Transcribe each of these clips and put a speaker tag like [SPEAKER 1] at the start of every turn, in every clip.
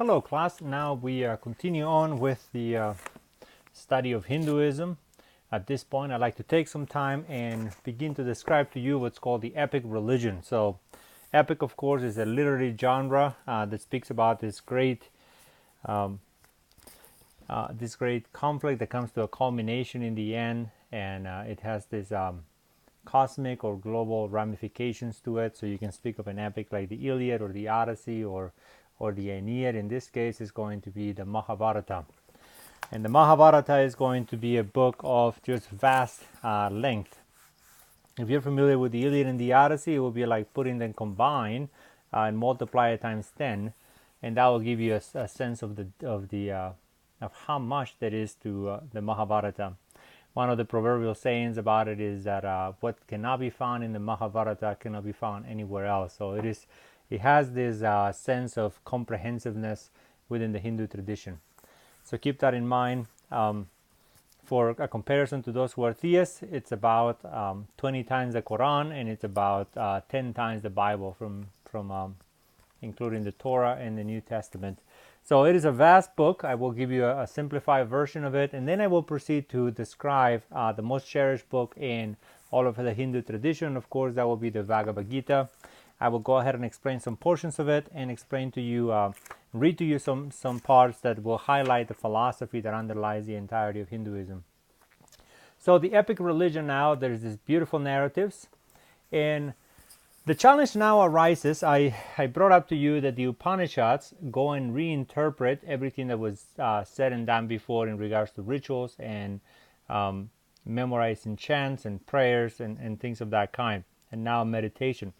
[SPEAKER 1] Hello class, now we continue on with the study of Hinduism. At this point I'd like to take some time and begin to describe to you what's called the epic religion. So epic, of course, is a literary genre that speaks about um, this great conflict that comes to a culmination in the end, and it has this cosmic or global ramifications to it. So you can speak of an epic like the Iliad or the Odyssey or the Aeneid. In this case is going to be the Mahabharata. And the Mahabharata is going to be a book of just vast length. If you're familiar with the Iliad and the Odyssey, it will be like putting them combined and multiply it times 10, and that will give you a sense of of how much that is to the Mahabharata. One of the proverbial sayings about it is that what cannot be found in the Mahabharata cannot be found anywhere else. So it has this sense of comprehensiveness within the Hindu tradition. So keep that in mind. For a comparison to those who are theists, it's about 20 times the Quran, and it's about 10 times the Bible, from including the Torah and the New Testament. So it is a vast book. I will give you a simplified version of it, and then I will proceed to describe the most cherished book in all of the Hindu tradition. Of course, that will be the Bhagavad Gita. I will go ahead and explain some portions of it and explain to you, read to you some parts that will highlight the philosophy that underlies the entirety of Hinduism. So the epic religion now, there's these beautiful narratives, and the challenge now arises. I brought up to you that the Upanishads go and reinterpret everything that was said and done before in regards to rituals and memorizing chants and prayers and things of that kind, and now meditation.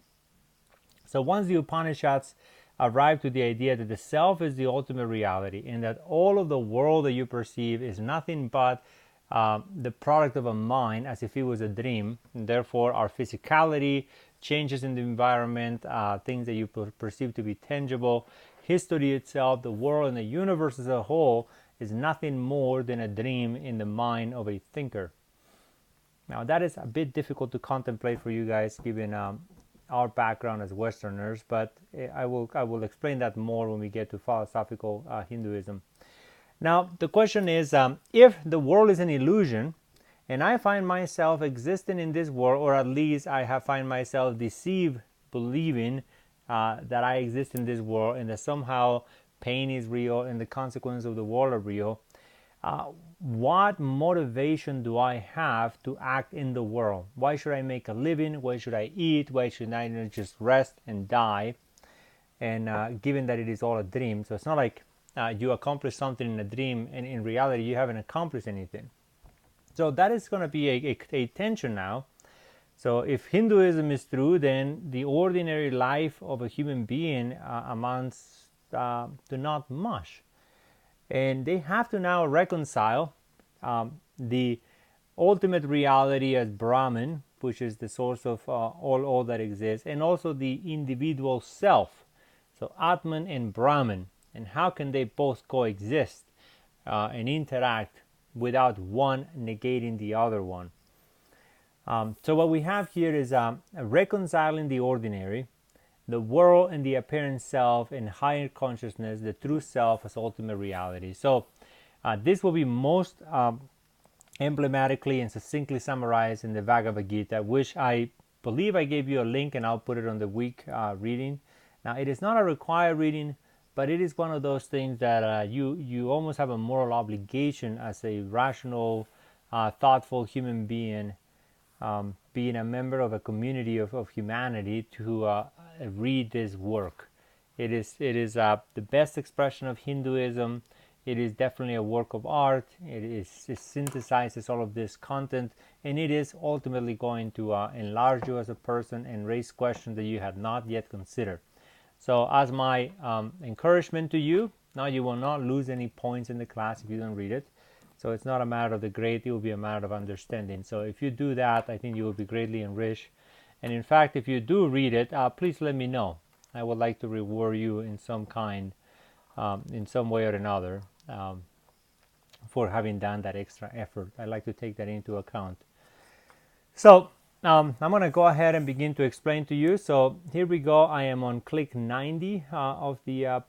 [SPEAKER 1] So once the Upanishads arrive to the idea that the self is the ultimate reality and that all of the world that you perceive is nothing but the product of a mind, as if it was a dream, and therefore our physicality, changes in the environment, things that you perceive to be tangible, history itself, the world and the universe as a whole is nothing more than a dream in the mind of a thinker. Now that is a bit difficult to contemplate for you guys given our background as Westerners, but I will explain that more when we get to philosophical Hinduism. Now the question is, if the world is an illusion and I find myself existing in this world, or at least find myself deceived believing that I exist in this world and that somehow pain is real and the consequences of the world are real, what motivation do I have to act in the world? Why should I make a living? Why should I eat? Why should I not just rest and die? And given that it is all a dream, so it's not like you accomplish something in a dream and in reality you haven't accomplished anything. So that is going to be a tension now. So if Hinduism is true, then the ordinary life of a human being amounts to not much. And they have to now reconcile the ultimate reality as Brahman, which is the source of all that exists, and also the individual self. So Atman and Brahman, and how can they both coexist and interact without one negating the other one? So what we have here is reconciling the ordinary, the world and the apparent self, and higher consciousness, the true self as ultimate reality. So this will be most emblematically and succinctly summarized in the Bhagavad Gita, which I believe I gave you a link, and I'll put it on the week reading. Now it is not a required reading, but it is one of those things that you almost have a moral obligation as a rational, thoughtful human being, being a member of a community of humanity, to read this work. It is the best expression of Hinduism. It is definitely a work of art. It synthesizes all of this content, and it is ultimately going to enlarge you as a person and raise questions that you had not yet considered. So as my encouragement to you, now you will not lose any points in the class if you don't read it. So it's not a matter of the grade, it will be a matter of understanding. So if you do that, I think you will be greatly enriched. And in fact, if you do read it, please let me know. I would like to reward you in some kind, in some way or another, for having done that extra effort. I like to take that into account. So I'm going to go ahead and begin to explain to you. So here we go. I am on click 90 of the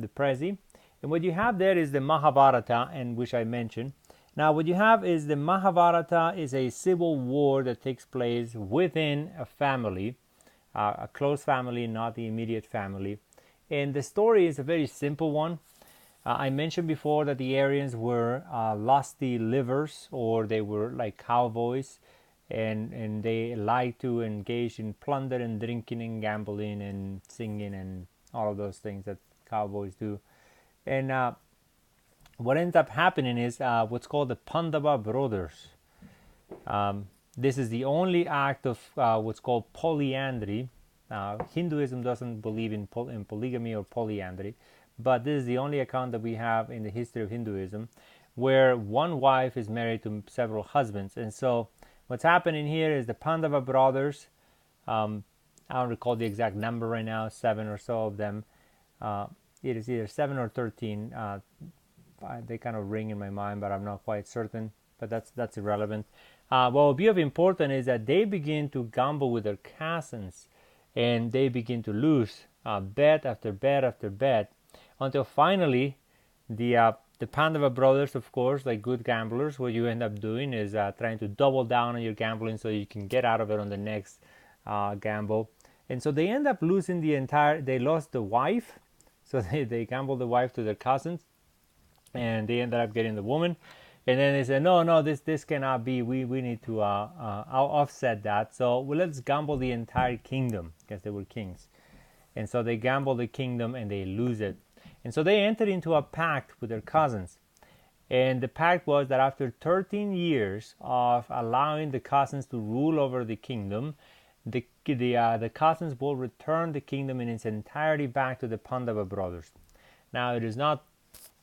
[SPEAKER 1] the Prezi. And what you have there is the Mahabharata, and which I mentioned. Now, what you have is the Mahabharata is a civil war that takes place within a family, a close family, not the immediate family. And the story is a very simple one. I mentioned before that the Aryans were lusty livers, or they were like cowboys, and they liked to engage in plunder and drinking and gambling and singing and all of those things that cowboys do. And what ends up happening is what's called the Pandava brothers. This is the only act of what's called polyandry. Hinduism doesn't believe in polygamy or polyandry, but this is the only account that we have in the history of Hinduism where one wife is married to several husbands. And so what's happening here is the Pandava brothers, I don't recall the exact number right now, 7 or so of them. It is either 7 or 13. They kind of ring in my mind, but I'm not quite certain. But that's irrelevant. What will be of importance is that they begin to gamble with their cousins, and they begin to lose bet after bet after bet, until finally the Pandava brothers, of course, like good gamblers, what you end up doing is trying to double down on your gambling so you can get out of it on the next gamble. And so they end up losing they lost the wife, so they gambled the wife to their cousins, and they ended up getting the woman. And then they said, no, this cannot be. We need to offset that. So let's gamble the entire kingdom, because they were kings. And so they gamble the kingdom and they lose it. And so they entered into a pact with their cousins. And the pact was that after 13 years of allowing the cousins to rule over the kingdom, the cousins will return the kingdom in its entirety back to the Pandava brothers. Now, it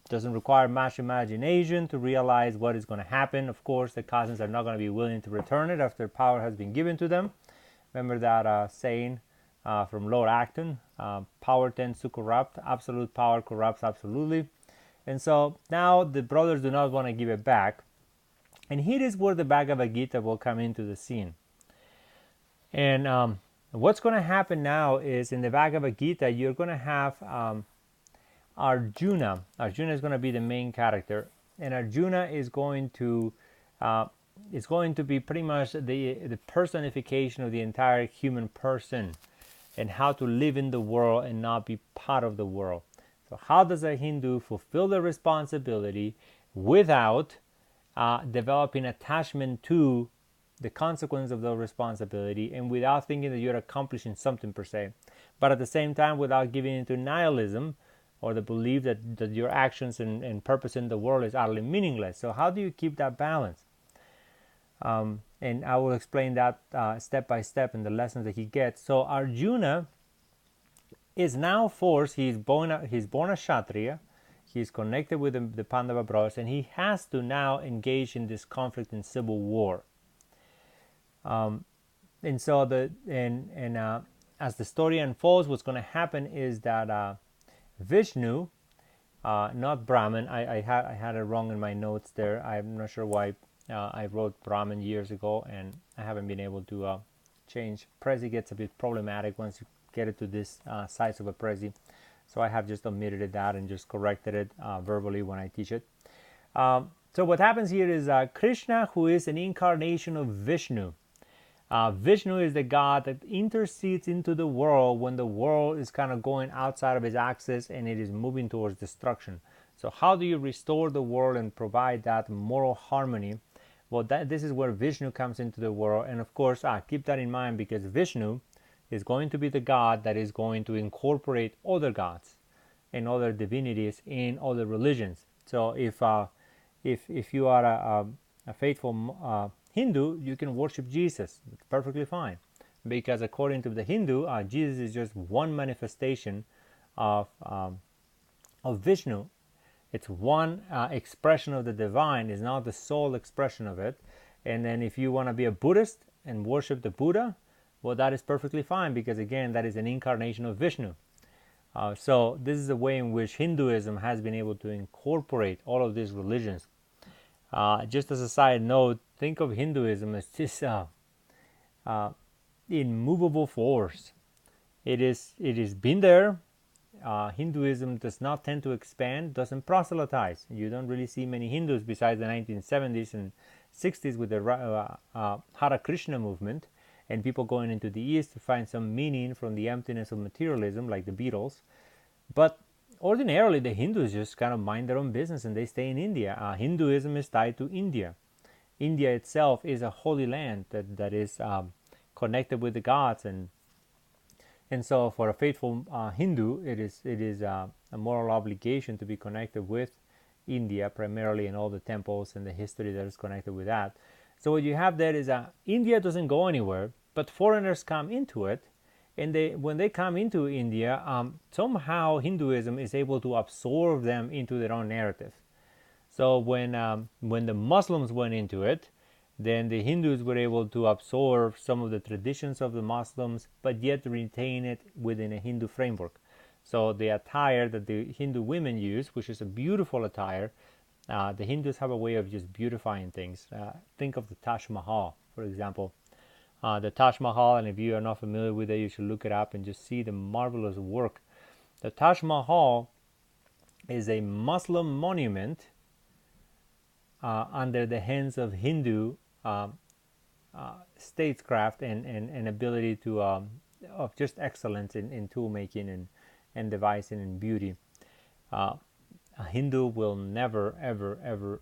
[SPEAKER 1] doesn't require much imagination to realize what is going to happen. Of course, the cousins are not going to be willing to return it after power has been given to them. Remember that saying from Lord Acton, power tends to corrupt. Absolute power corrupts absolutely. And so now the brothers do not want to give it back. And here is where the Bhagavad Gita will come into the scene. And what's going to happen now is in the Bhagavad Gita, you're going to have Arjuna. Arjuna is going to be the main character, and Arjuna is going to be pretty much the personification of the entire human person, and how to live in the world and not be part of the world. So how does a Hindu fulfill the responsibility without developing attachment to the consequence of the responsibility, and without thinking that you're accomplishing something per se, but at the same time without giving into nihilism, or the belief that your actions and purpose in the world is utterly meaningless. So how do you keep that balance? And I will explain that step by step in the lessons that he gets. So Arjuna is now forced. He's born a Kshatriya. He's connected with the Pandava brothers, and he has to now engage in this conflict and civil war. And so as the story unfolds, what's going to happen is that Vishnu, not Brahman. I had it wrong in my notes there. I'm not sure why I wrote Brahman years ago, and I haven't been able to change. Prezi gets a bit problematic once you get it to this size of a Prezi. So I have just omitted that and just corrected it verbally when I teach it. So what happens here is Krishna, who is an incarnation of Vishnu. Vishnu is the God that intercedes into the world when the world is kind of going outside of his axis and it is moving towards destruction. So how do you restore the world and provide that moral harmony? Well, this is where Vishnu comes into the world. And of course, keep that in mind, because Vishnu is going to be the God that is going to incorporate other gods and other divinities in other religions. So if you are a faithful Hindu, you can worship Jesus. It's perfectly fine, because according to the Hindu, Jesus is just one manifestation of Vishnu. It's one expression of the divine. It's not the sole expression of it. And then if you want to be a Buddhist and worship the Buddha, well, that is perfectly fine, because again, that is an incarnation of Vishnu. So this is the way in which Hinduism has been able to incorporate all of these religions. Just as a side note, think of Hinduism as this immovable force. It is been there Hinduism does not tend to expand, doesn't proselytize. You don't really see many Hindus besides the 1970s and 60s with the Hare Krishna movement and people going into the East to find some meaning from the emptiness of materialism, like the Beatles. But ordinarily, the Hindus just kind of mind their own business and they stay in India. Hinduism is tied to India. India itself is a holy land that is connected with the gods, and so for a faithful Hindu, it is a moral obligation to be connected with India, primarily in all the temples and the history that is connected with that. So what you have there is India doesn't go anywhere, but foreigners come into it, and when they come into India, somehow Hinduism is able to absorb them into their own narrative. So when the Muslims went into it, then the Hindus were able to absorb some of the traditions of the Muslims, but yet retain it within a Hindu framework. So the attire that the Hindu women use, which is a beautiful attire, the Hindus have a way of just beautifying things. Think of the Taj Mahal, for example. The Taj Mahal, and if you are not familiar with it, you should look it up and just see the marvelous work. The Taj Mahal is a Muslim monument under the hands of Hindu statecraft and ability to of just excellence in tool making and devising and beauty. A Hindu will never ever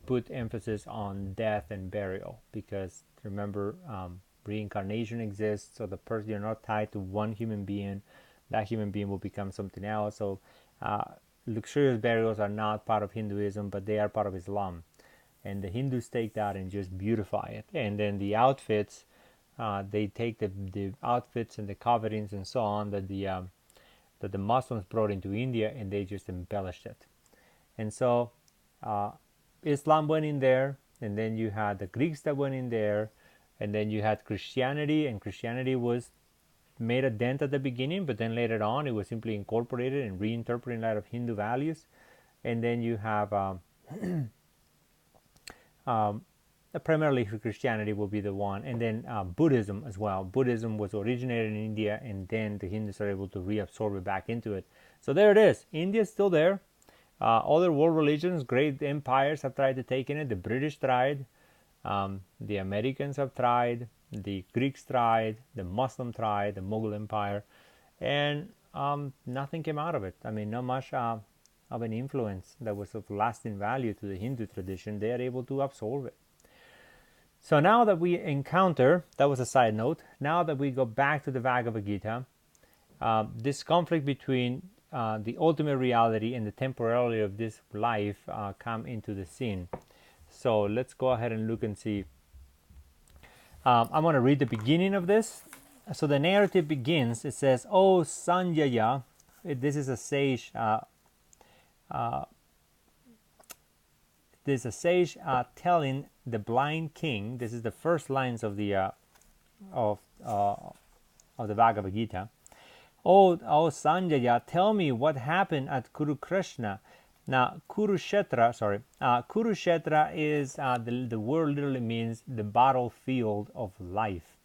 [SPEAKER 1] put emphasis on death and burial, because remember, reincarnation exists. So the person, you're not tied to one human being. That human being will become something else. So luxurious burials are not part of Hinduism, but they are part of Islam. And the Hindus take that and just beautify it. And then the outfits, they take the outfits and the coverings and so on that the Muslims brought into India, and they just embellished it. And so Islam went in there, and then you had the Greeks that went in there, and then you had Christianity, and Christianity was made a dent at the beginning, but then later on it was simply incorporated and reinterpreted in light of Hindu values. And then you have primarily Christianity will be the one, and then Buddhism as well. Buddhism was originated in India, and then the Hindus are able to reabsorb it back into it. So there it is. India is still there. Other world religions, great empires have tried to take in it. The British tried, the Americans have tried, the Greeks tried, the Muslim tried, the Mughal Empire, and nothing came out of it. I mean, not much of an influence that was of lasting value to the Hindu tradition. They are able to absorb it. So now that we encounter, that was a side note, now that we go back to the Bhagavad Gita, this conflict between the ultimate reality and the temporality of this life come into the scene. So let's go ahead and look and see. I'm going to read the beginning of this. So the narrative begins. It says, "Oh Sanjaya," this is a sage. There's a sage telling the blind king. This is the first lines of the Bhagavad Gita. Oh Sanjaya, tell me what happened at Kurukshetra. Now, Kurukshetra is the word literally means the battlefield of life.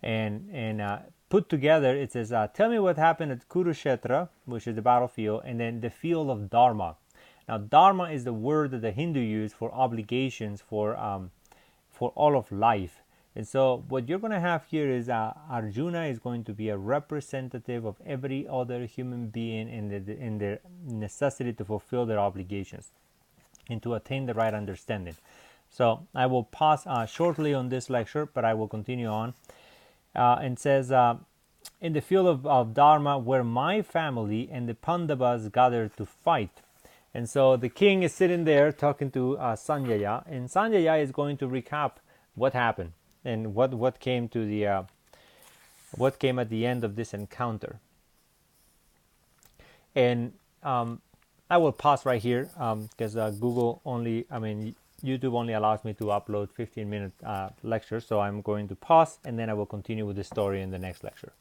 [SPEAKER 1] And put together, it says, tell me what happened at Kurukshetra, which is the battlefield, and then the field of Dharma. Now, Dharma is the word that the Hindu use for obligations for all of life. And so what you're going to have here is Arjuna is going to be a representative of every other human being in their necessity to fulfill their obligations and to attain the right understanding. So I will pause shortly on this lecture, but I will continue on. And says, in the field of Dharma, where my family and the Pandavas gathered to fight. And so the king is sitting there talking to Sanjaya, and Sanjaya is going to recap what happened and what came to the what came at the end of this encounter. And I will pause right here because YouTube only allows me to upload 15-minute lectures, so I'm going to pause and then I will continue with the story in the next lecture.